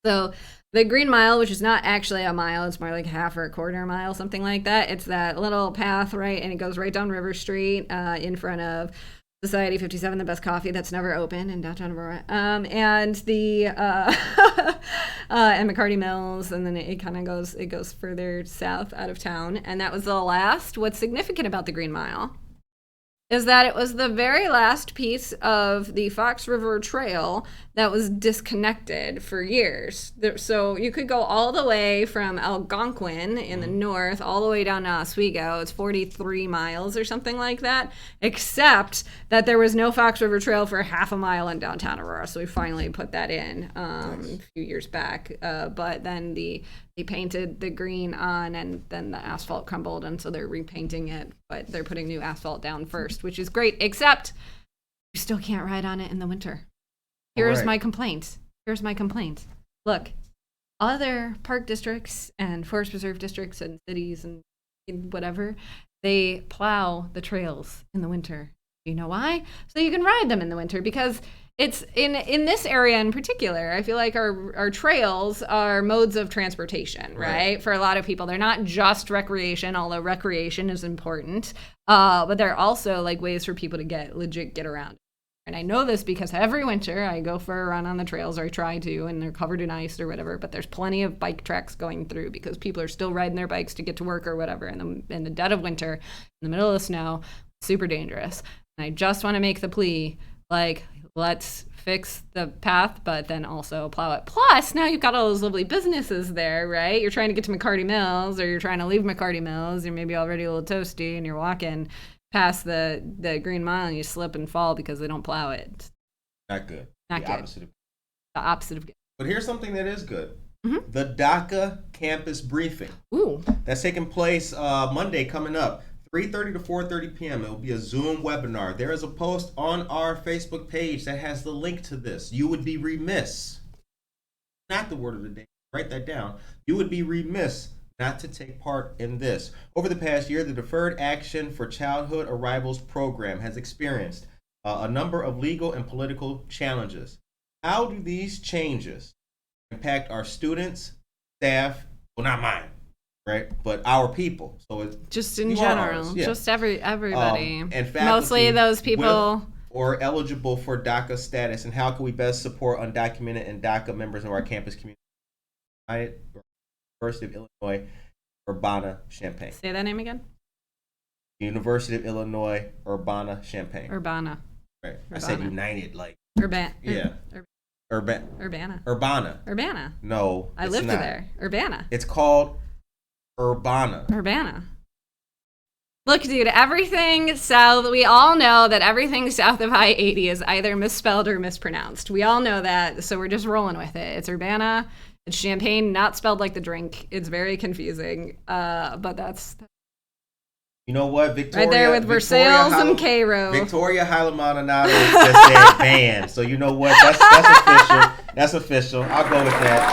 the Green Mile, which is not actually a mile, it's more like half or a quarter mile, something like that. It's that little path, right? And it goes right down River Street in front of Society 57, the best coffee that's never open in downtown Aurora, and the and McCarty Mills, and then it goes further south out of town, and that was the last. What's significant about the Green Mile is that it was the very last piece of the Fox River Trail that was disconnected for years. So you could go all the way from Algonquin in the north all the way down to Oswego. It's 43 miles or something like that, except that there was no Fox River Trail for half a mile in downtown Aurora. So we finally put that in a few years back. But then they painted the green on, and then the asphalt crumbled, and so they're repainting it, but they're putting new asphalt down first, which is great, except you still can't ride on it in the winter. Here's my complaint. Look, other park districts and forest preserve districts and cities and whatever, they plow the trails in the winter. You know why? So you can ride them in the winter, because it's in this area in particular, I feel like our trails are modes of transportation, right? For a lot of people, they're not just recreation, although recreation is important, but they're also like ways for people to get around. And I know this because every winter I go for a run on the trails, or I try to, and they're covered in ice or whatever, but there's plenty of bike tracks going through because people are still riding their bikes to get to work or whatever in the dead of winter, in the middle of the snow. Super dangerous. And I just want to make the plea, like, let's fix the path, but then also plow it. Plus, now you've got all those lovely businesses there, right? You're trying to get to McCarty Mills, or you're trying to leave McCarty Mills. You're maybe already a little toasty, and you're walking past the Green Mile, and you slip and fall because they don't plow it. Not good. Not good. The opposite of good. But here's something that is good. Mm-hmm. The DACA campus briefing. Ooh. That's taking place Monday coming up. 3:30 to 4:30 p.m. It will be a Zoom webinar. There is a post on our Facebook page that has the link to this. You would be remiss, not the word of the day, write that down. You would be remiss not to take part in this. Over the past year, the Deferred Action for Childhood Arrivals program has experienced a number of legal and political challenges. How do these changes impact our students, staff, well, not mine, right? But our people. So it's just in general, just everybody, and faculty mostly those people or eligible for DACA status. And how can we best support undocumented and DACA members of our campus community? University of Illinois, Urbana-Champaign. Say that name again. University of Illinois, Urbana-Champaign. Urbana. Right. Urbana. I said United, like. Urbana. Yeah. Urbana. No. I lived there. Urbana. It's called Urbana. Urbana. Look, dude, everything south, we all know that everything south of I-80 is either misspelled or mispronounced. We all know that, so we're just rolling with it. It's Urbana. It's Champagne, not spelled like the drink. It's very confusing, but that's... You know what, Victoria? Right there with Versailles and Cairo. Victoria Halamananado just said ban. So you know what? That's official. That's official. I'll go with that.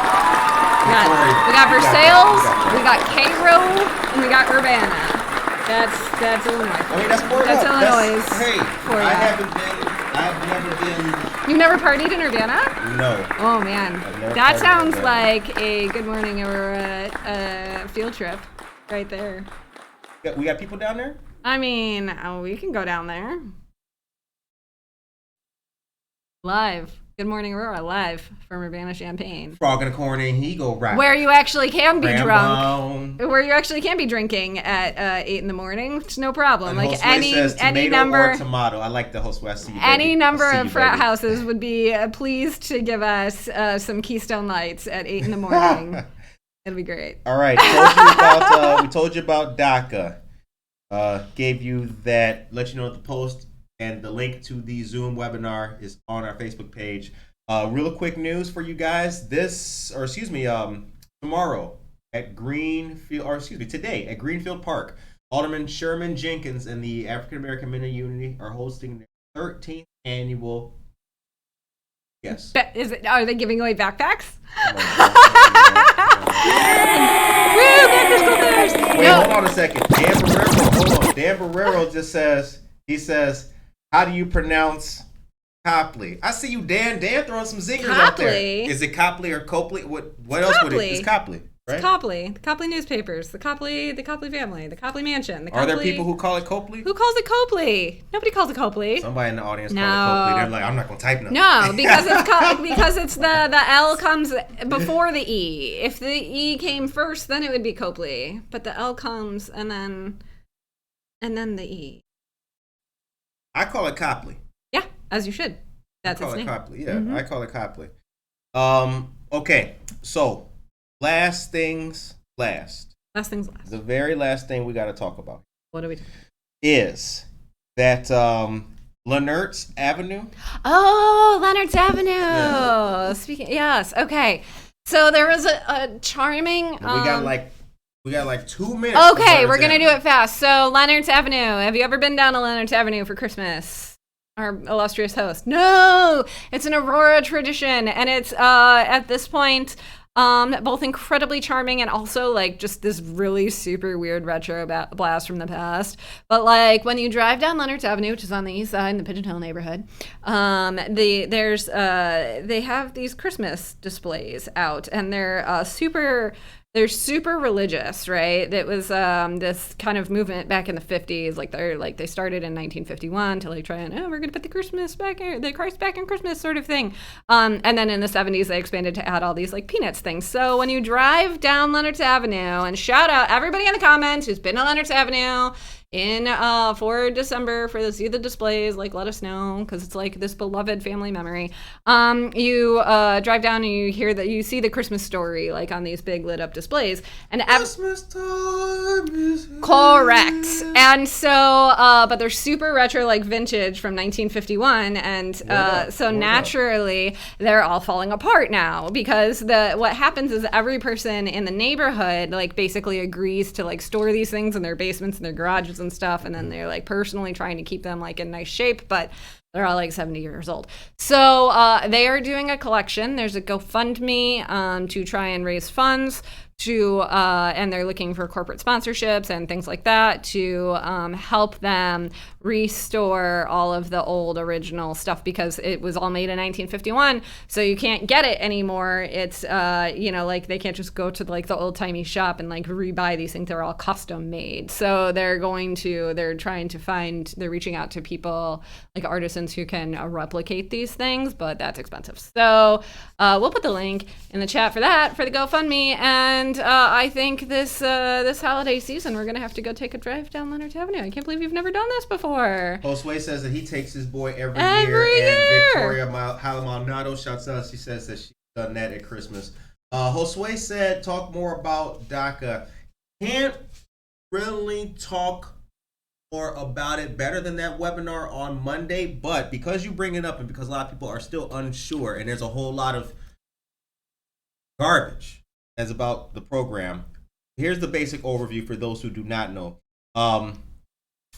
We got Versailles, we got Cairo, and we got Urbana. That's Illinois. I mean, that's Illinois. Hey, I've never been. You've never partied in Urbana? No. Oh man, that sounds like a Good Morning Aurora field trip, right there. We got people down there? I mean, we can go down there. Live. Good Morning Aurora, live from Urbana-Champaign. Frog in the corner and he go right. Where you actually can be drunk. Where you actually can be drinking at 8 in the morning. It's no problem. And like says any number or tomato. I like the Josue. I see you, any baby. number of frat houses would be pleased to give us some Keystone Lights at 8 in the morning. It'll be great. All right. We told you about DACA. Gave you that, let you know the post and the link to the Zoom webinar is on our Facebook page. Real quick news for you guys. Tomorrow at today at Greenfield Park, Alderman Sherman Jenkins and the African American Men of Unity are hosting their 13th annual. Yes. Are they giving away backpacks? Wait, hold on a second. Dan Barrero just says, how do you pronounce Copley? I see you, Dan. Dan throwing some zingers out there. Is it Copley or Copley? What else would it be? It's Copley, right? It's Copley. The Copley newspapers. The Copley family. The Copley mansion. Are there people who call it Copley? Who calls it Copley? Nobody calls it Copley. Somebody in the audience calls it Copley. They're like, I'm not going to type nothing. No, because it's the L comes before the E. If the E came first, then it would be Copley. But the L comes and then the E. I call it Copley. Yeah, as you should. That's its name. I call it Copley. Yeah, I call it Copley. Okay, so last things last. Last things last. The very last thing we got to talk about. What are we talking? Is that Leonard's Avenue? Oh, Leonard's Avenue. Yeah. Yes. Okay. So there was a charming. We got like 2 minutes. Okay, we're gonna do it fast. So Leonard's Avenue. Have you ever been down to Leonard's Avenue for Christmas? Our illustrious host. No, it's an Aurora tradition, and it's at this point both incredibly charming and also like just this really super weird retro blast from the past. But like when you drive down Leonard's Avenue, which is on the east side in the Pigeon Hill neighborhood, they have these Christmas displays out, and they're super religious, right? That was this kind of movement back in the 50s. They started in 1951 to like try and we're gonna put the Christ back in Christmas sort of thing. And then in the 70s they expanded to add all these like Peanuts things. So when you drive down Leonard's Avenue, and shout out everybody in the comments who's been to Leonard's Avenue for December for see the displays, like let us know, because it's like this beloved family memory. You drive down and you see the Christmas story like on these big lit up displays, and Christmas time is here. Correct. And so but they're super retro, like vintage from 1951, and so naturally they're all falling apart now, because what happens is every person in the neighborhood like basically agrees to like store these things in their basements and their garages and stuff, and then they're like personally trying to keep them like in nice shape, but they're all like 70 years old. So they are doing a collection. There's a GoFundMe to try and raise funds and they're looking for corporate sponsorships and things like that to help them restore all of the old original stuff, because it was all made in 1951, so you can't get it anymore. It's like they can't just go to like the old-timey shop and like rebuy these things. They're all custom made. So they're reaching out to people like artisans who can replicate these things, but that's expensive. So we'll put the link in the chat for that, for the GoFundMe. And I think this holiday season we're gonna have to go take a drive down Leonard's Avenue. I can't believe you've never done this before. Josue says that he takes his boy every year. And Victoria Maldonado shouts out. She says that she's done that at Christmas. Josue said, talk more about DACA. Can't really talk more about it better than that webinar on Monday, but because you bring it up and because a lot of people are still unsure and there's a whole lot of garbage as about the program, here's the basic overview for those who do not know.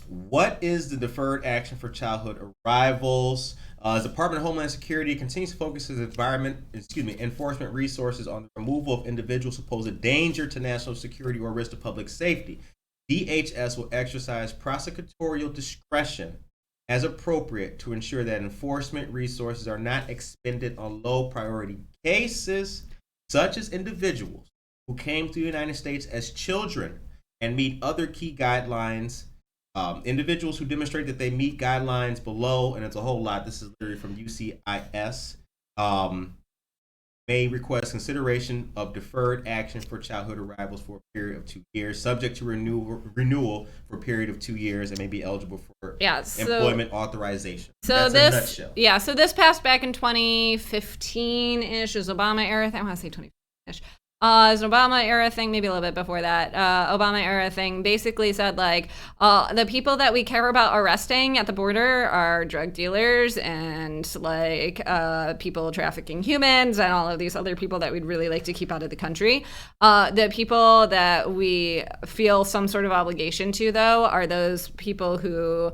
What is the Deferred Action for Childhood Arrivals? The Department of Homeland Security continues to focus its enforcement resources on the removal of individuals who pose a danger to national security or risk to public safety. DHS will exercise prosecutorial discretion as appropriate to ensure that enforcement resources are not expended on low priority cases, such as individuals who came to the United States as children and meet other key guidelines. Individuals who demonstrate that they meet guidelines below, and it's a whole lot. This is literally from UCIS. May request consideration of deferred action for childhood arrivals for a period of 2 years, subject to renewal for a period of 2 years, and may be eligible for employment authorization. So That's this, so this passed back in 2015-ish, is Obama era thing. I want to say 2015-ish. It's an Obama era thing, maybe a little bit before that. Obama era thing basically said like the people that we care about arresting at the border are drug dealers and like people trafficking humans and all of these other people that we'd really like to keep out of the country. The people that we feel some sort of obligation to, though, are those people who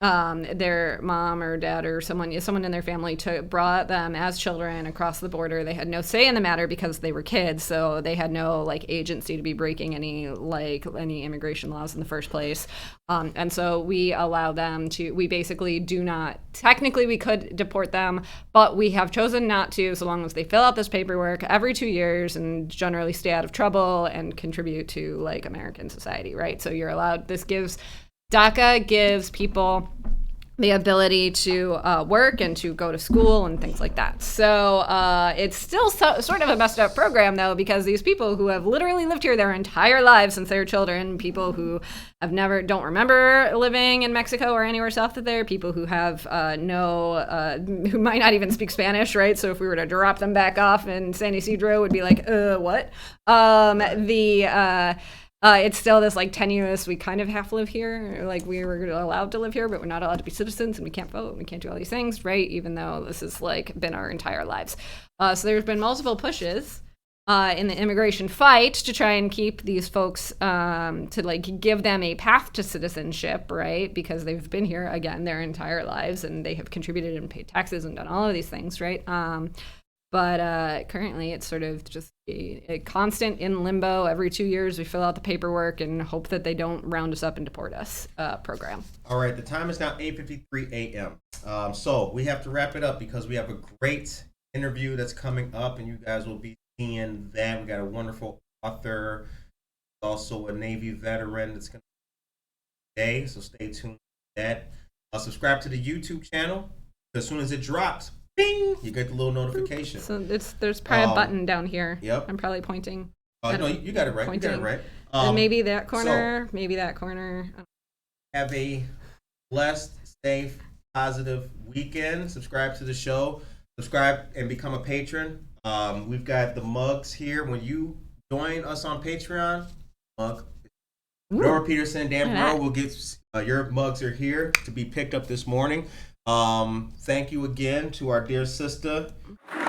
their mom or dad or someone in their family brought them as children across the border. They had no say in the matter because they were kids, so they had no like agency to be breaking any immigration laws in the first place. And so we allow them to. We basically do not. Technically, we could deport them, but we have chosen not to, so long as they fill out this paperwork every 2 years and generally stay out of trouble and contribute to like American society, right? So you're allowed. DACA gives people the ability to work and to go to school and things like that. So it's still sort of a messed up program, though, because these people who have literally lived here their entire lives since they were children, people who don't remember living in Mexico or anywhere south of there, people who have who might not even speak Spanish, right? So if we were to drop them back off in San Ysidro, would be like, what? It's still this like tenuous, we kind of have to live here, like we were allowed to live here, but we're not allowed to be citizens and we can't vote and we can't do all these things, right? Even though this has like been our entire lives. So there's been multiple pushes in the immigration fight to try and keep these folks, to like give them a path to citizenship, right? Because they've been here, again, their entire lives and they have contributed and paid taxes and done all of these things, right? But currently, it's sort of just a constant in limbo. Every 2 years, we fill out the paperwork and hope that they don't round us up and deport us program. All right, the time is now 8:53 a.m. So we have to wrap it up because we have a great interview that's coming up, and you guys will be seeing that. We got a wonderful author, also a Navy veteran that's going to be today, so stay tuned for that. Subscribe to the YouTube channel. As soon as it drops, bing, you get the little notification. So there's probably a button down here. Yep. I'm probably pointing. No, you got it right. Pointing. You got it right. And maybe that corner, maybe that corner. Have a blessed, safe, positive weekend. Subscribe to the show. Subscribe and become a patron. We've got the mugs here. When you join us on Patreon, mug. Nora Peterson, Dan Burrow will get your mugs are here to be picked up this morning. Thank you again to our dear sister. Jen.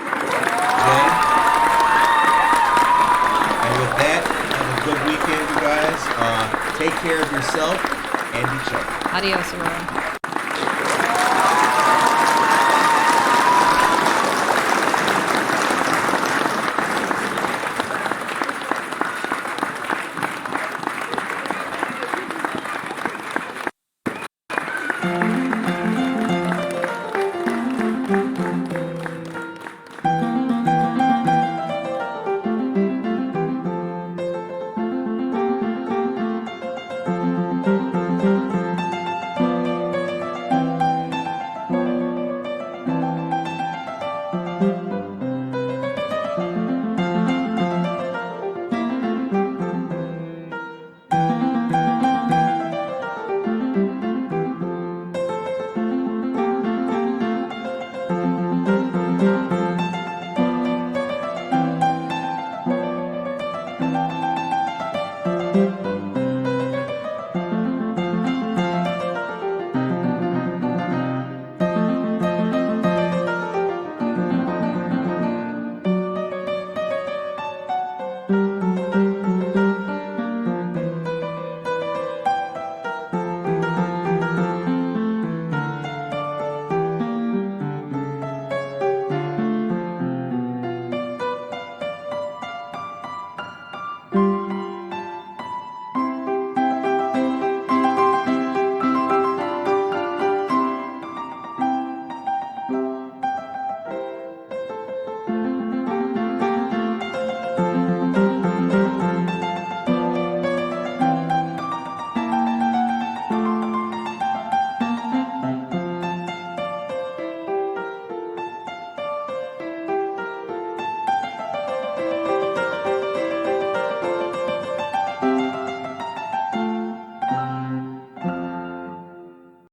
And with that, have a good weekend, you guys. Take care of yourself and each other. Adios, Aurora.